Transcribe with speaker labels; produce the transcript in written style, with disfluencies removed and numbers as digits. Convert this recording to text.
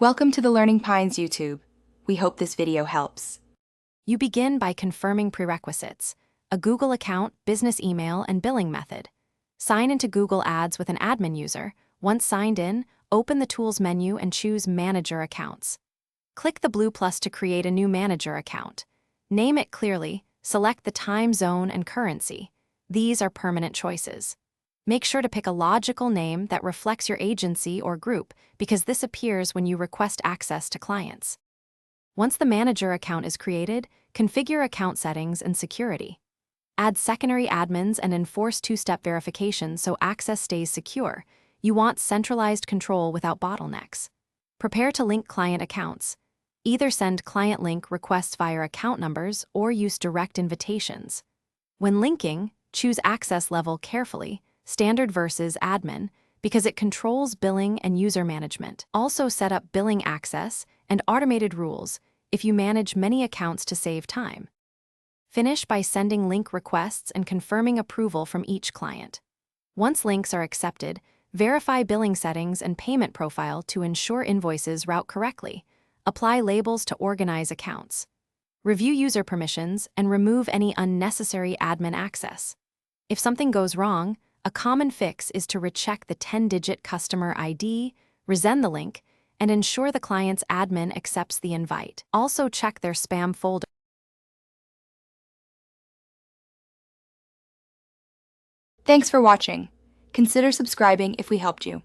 Speaker 1: Welcome to the Learning Pines YouTube. We hope this video helps.
Speaker 2: You begin by confirming prerequisites: a Google account, business email, and billing method. Sign into Google Ads with an admin user. Once signed in, open the Tools menu and choose Manager Accounts. Click the blue plus to create a new manager account. Name it clearly, select the time zone and currency. These are permanent choices. Make sure to pick a logical name that reflects your agency or group, because this appears when you request access to clients. Once the manager account is created, configure account settings and security. Add secondary admins and enforce two-step verification so access stays secure. You want centralized control without bottlenecks. Prepare to link client accounts. Either send client link requests via account numbers or use direct invitations. When linking, choose access level carefully, standard versus admin, because it controls billing and user management. Also set up billing access and automated rules if you manage many accounts to save time. Finish by sending link requests and confirming approval from each client. Once links are accepted, verify billing settings and payment profile to ensure invoices route correctly. Apply labels to organize accounts. Review user permissions and remove any unnecessary admin access. If something goes wrong, a common fix is to recheck the 10-digit customer ID, resend the link, and ensure the client's admin accepts the invite. Also check their spam folder.
Speaker 1: Thanks for watching. Consider subscribing if we helped you.